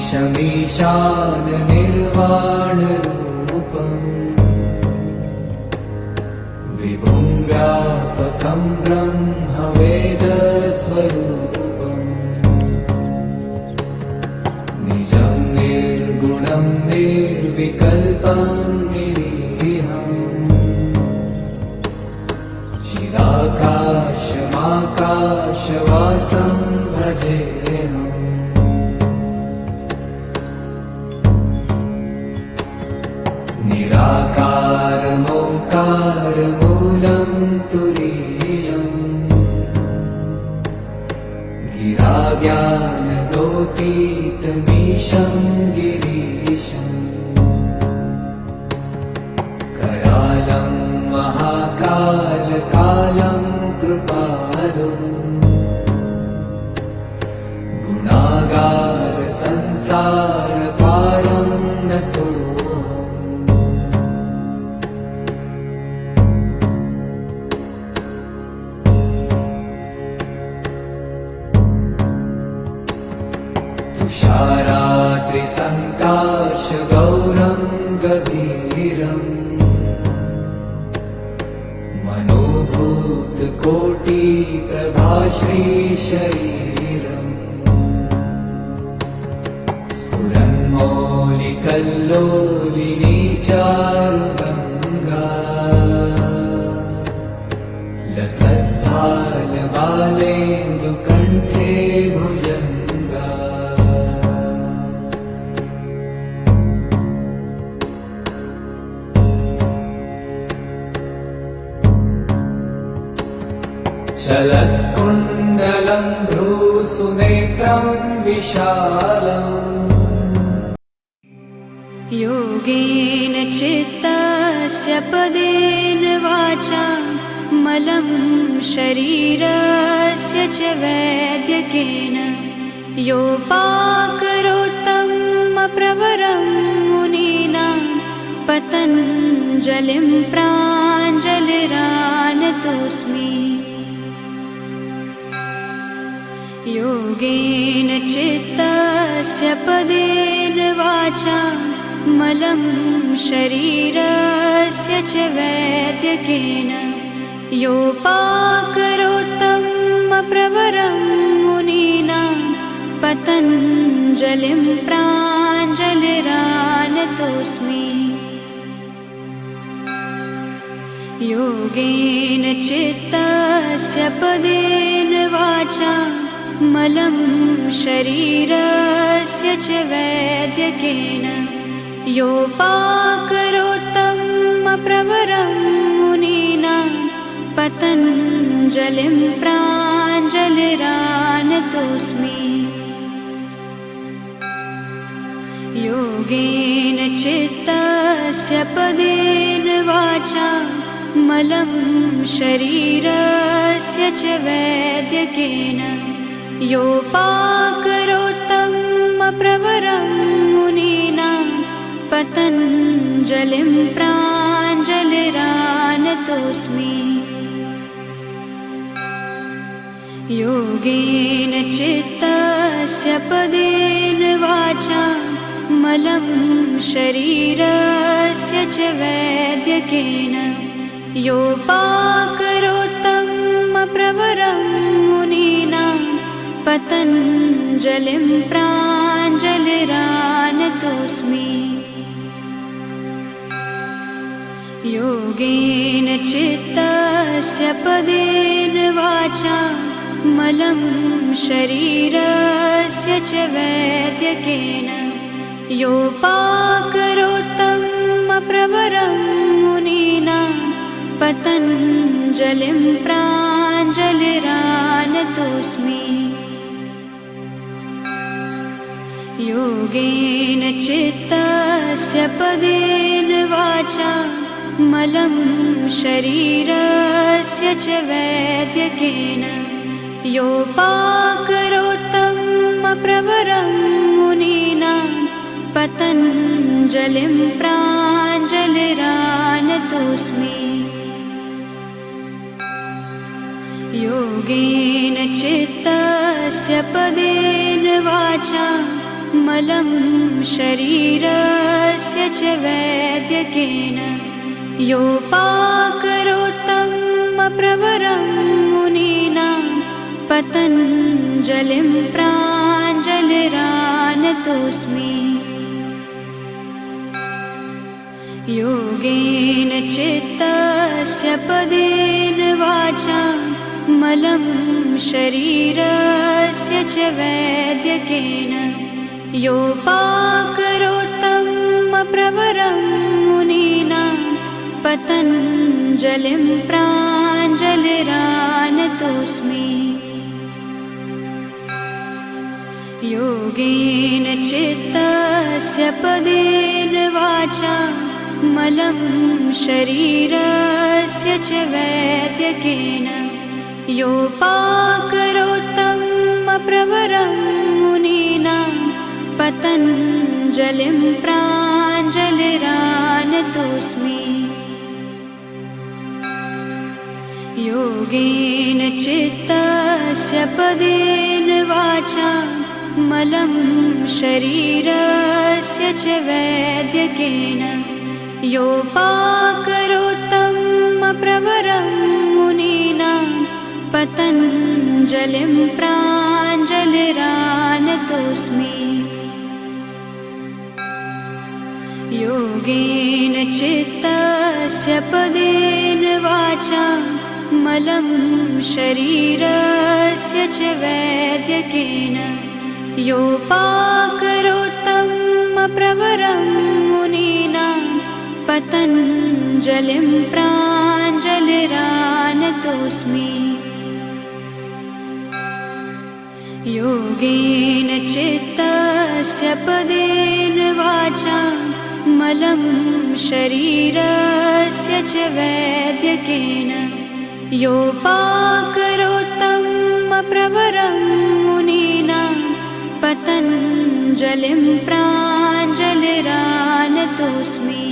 ईशमीशान निर्वाणरूपम् विभुं व्यापकं ब्रह्मवेदस्वरूपम् निजं निर्गुणं निर्विकल्पं निरीहम् चिदाकाशमाकाशवासं भजेऽहम् निराकारमोङ्कारमूलं तुरीयम् गिराज्ञानगोतीतमीशं गिरीशम् करालं महाकालकालं कृपालुम् गुणागारसंसारपारं नतोऽहम् तुषारात्रिसङ्काशगौरं गभीरम् मनोभूतकोटिप्रभाश्रीशरीरम् स्फुरन्मौलिकल्लोलिनी चारुगङ्गा लसद्भालबालेन्दुकण्ठे भुजङ्गा चलत्कुण्डलं भ्रूसुनेत्रं विशालम् योगेन चित्तस्य पदेन वाचा मलं शरीरस्य च वैद्यकेन योपाकरोत्तमप्रवरं मुनीनां पतञ्जलिं प्राञ्जलिरानतोऽस्मि योगेन चित्तस्य पदेन वाचा मलं शरीरस्य च वैद्यकेन योपाकरोत्तमप्रवरं मुनीनां पतञ्जलिं प्राञ्जलिरानतोऽस्मि योगेन चित्तस्य पदेन वाचा मलं शरीरस्य च वैद्यकेन योपाकरोत्तमप्रवरं मुनीनां पतञ्जलिं प्राञ्जलिरानतोऽस्मि योगेन चित्तस्य पदेन वाचा मलं शरीरस्य च वैद्यकेन योपाकरोत्तमप्रवरं मुनीनां पतञ्जलिं प्राञ्जलिरानतोऽस्मि योगेन चित्तस्य पदेन वाचा मलं शरीरस्य च वैद्यकेन योपाकरोत्तमप्रवरं मुनीनां पतञ्जलिं प्राञ्जलिरानतोऽस्मि योगेन चित्तस्य पदेन वाचा मलं शरीरस्य च वैद्यकेन योपाकरोत्तमप्रवरं मुनीनां पतञ्जलिं प्राञ्जलिरानतोऽस्मि योगेन चित्तस्य पदेन वाचा मलं शरीरस्य च वैद्यकेन योपाकरोत्तमप्रवरं मुनीनां पतञ्जलिं प्राञ्जलिरानतोऽस्मि योगेन चित्तस्य पदेन वाचा मलं शरीरस्य च वैद्यकेन योपाकरोत्तं प्रवरं मुनीनां पतञ्जलिं प्राञ्जलिरानतोऽस्मि। योगेन चित्तस्य पदेन वाचा मलं शरीरस्य च वैद्यकेन योपाकरोत्तं प्रवरं मुनीनां पतञ्जलिं प्राञ्जलिरानतोऽस्मि। योगेन चित्तस्य पदेन वाचा मलं शरीरस्य च वैद्यकेन योपाकरोत्तं प्रवरं मुनीनां पतञ्जलिं प्राञ्जलिरानतोऽस्मि। योगेन चित्तस्य पदेन वाचा मलं शरीरस्य च वैद्यकेन योपाकरोत्तं प्रवरं मुनीनां पतञ्जलिं प्राञ्जलिरानतोऽस्मि। योगेन चित्तस्य पदेन वाचा मलं शरीरस्य च वैद्यकेन योपाकरोत्तं प्रवरं मुनीनां पतञ्जलिं प्राञ्जलिरानतोऽस्मि। योगेन चित्तस्य पदेन वाचा मलं शरीरस्य च वैद्यकेन योपाकरोत्तं प्रवरं मुनीनां पतञ्जलिं प्राञ्जलिरानतोऽस्मि।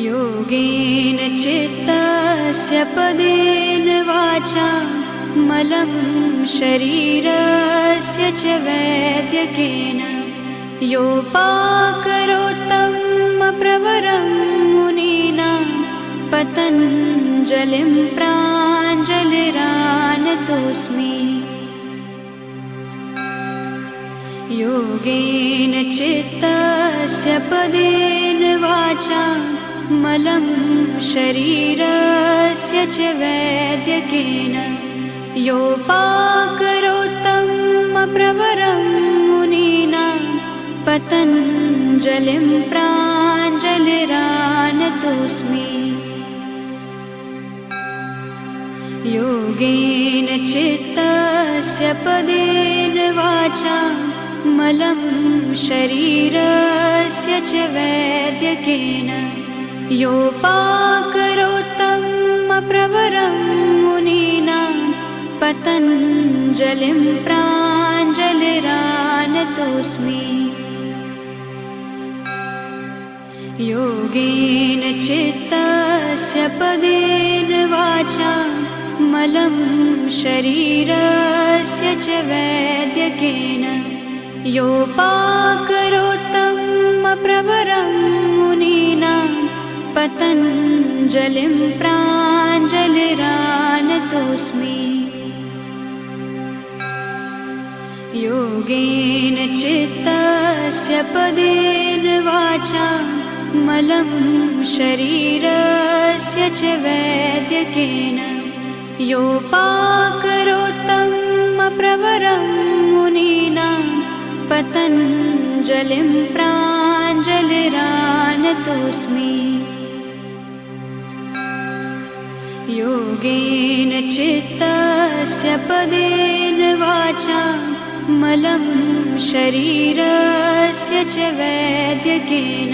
योगेन चित्तस्य पदेन वाचा मलं शरीरस्य च वैद्यकेन योपाकरोत्तं प्रवरं मुनीनां पतञ्जलिं प्राञ्जलिरानतोऽस्मि। योगेन चित्तस्य पदेन वाचा मलं शरीरस्य च वैद्यकेन योपाकरोत्तं प्रवरं मुनीनां पतञ्जलिं प्राञ्जलिरानतोऽस्मि। योगेन चित्तस्य पदेन वाचा मलं शरीरस्य च वैद्यकेन योपाकरोत्तं प्रवरं मुनीनां पतञ्जलिं प्राञ्जलिरानतोऽस्मि। योगेन चित्तस्य पदेन वाचा मलं शरीरस्य च वैद्यकेन योपाकरोत्तं प्रवरं मुनीनां पतञ्जलिं प्राञ्जलिरानतोऽस्मि। योगेन चित्तस्य पदेन वाचा मलं शरीरस्य च वैद्यकेन योपाकरोत्तं प्रवरं मुनीनां पतञ्जलिं प्राञ्जलिरानतोऽस्मि। योगेन चित्तस्य पदेन वाचा मलं शरीरस्य च वैद्यकेन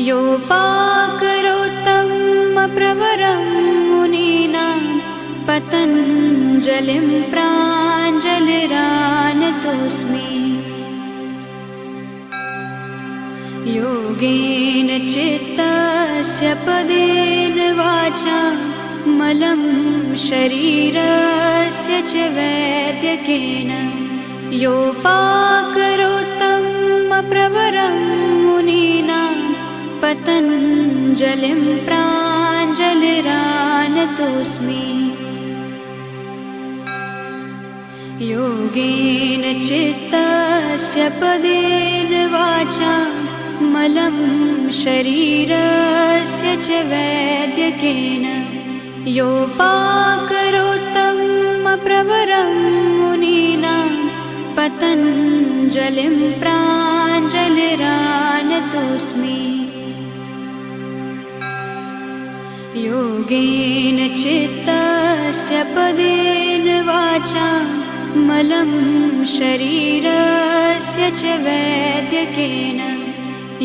योपाकरोत्तं प्रवरं मुनीनां पतञ्जलिं प्राञ्जलिरानतोऽस्मि। योगेन चित्तस्य पदेन वाचा मलं शरीरस्य च वैद्यकेन योपाकरोत्तम प्रवरं मुनीनां पतञ्जलिं प्राञ्जलिरानतोऽस्मि योगेन चित्तस्य पदेन वाचा मलं शरीरस्य च वैद्यकेन योपाकरोत्तम प्रवरं मुनीनां पतञ्जलिं प्राञ्जलिरानतोऽस्मि योगेन चित्तस्य पदेन वाचा मलं शरीरस्य च वैद्यकेन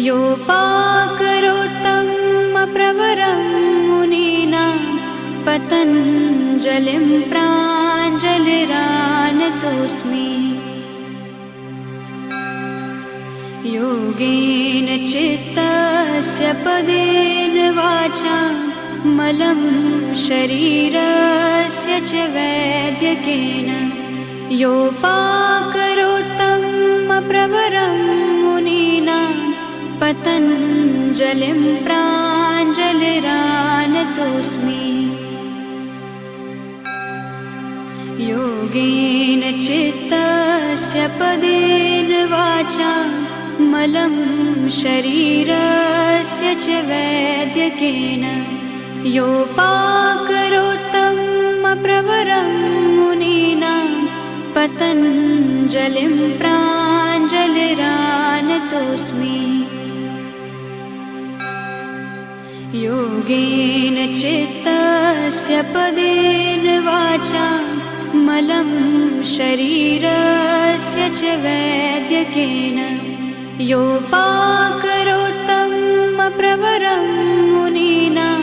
योपाकरोत्तम प्रवरं मुनीनां पतञ्जलिं प्राञ्जलिरानतोऽस्मि योगेन चित्तस्य पदेन वाचा मलं शरीरस्य च वैद्यकेन योपाकरोत्तम प्रवरं मुनीनां पतञ्जलिं प्राञ्जलिरानतोऽस्मि योगेन चित्तस्य पदेन वाचा मलं शरीरस्य च वैद्यकेन योपाकरोत्तम प्रवरं मुनीनां पतञ्जलिं प्राञ्जलिरानतोऽस्मि योगेन चित्तस्य पदेन वाचा मलं शरीरस्य च वैद्यकेन योपाकरोत्तम प्रवरं मुनीनां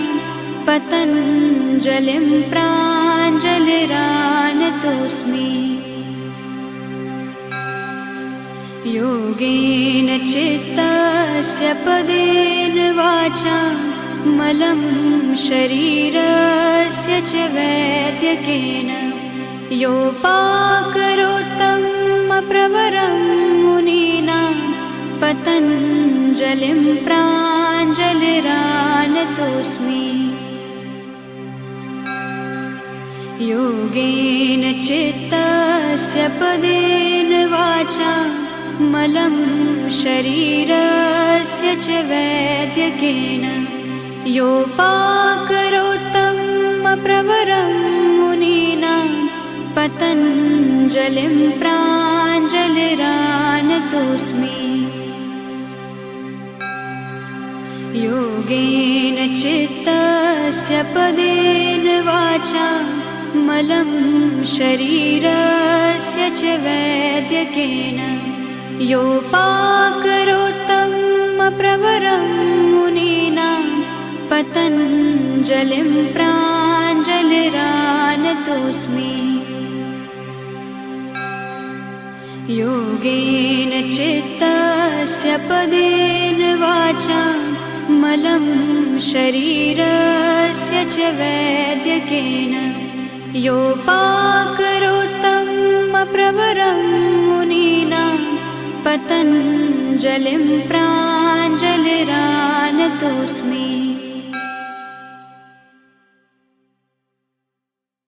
पतञ्जलिं प्राञ्जलिरानतोऽस्मि योगेन चित्तस्य पदेन वाचा मलं शरीरस्य च वैद्यकेन योपाकरोत्तम प्रवरं मुनीनां पतञ्जलिं प्राञ्जलिरानतोऽस्मि योगेन चित्तस्य पदेन वाचा मलं शरीरस्य च वैद्यकेन योपाकरोत्तम प्रवरं मुनीनां पतञ्जलिं प्राञ्जलिरानतोऽस्मि योगेन चित्तस्य पदेन वाचा मलं शरीरस्य च वैद्यकेन योपाकरोत्तम प्रवरं मुनीनां पतञ्जलिं प्राञ्जलिरानतोऽस्मि योगेन चित्तस्य पदेन वाचा मलं शरीरस्य च वैद्यकेन योपाकरोत्तम प्रवरं मुनीनां पतञ्जलिं प्राञ्जलिरानतोऽस्मि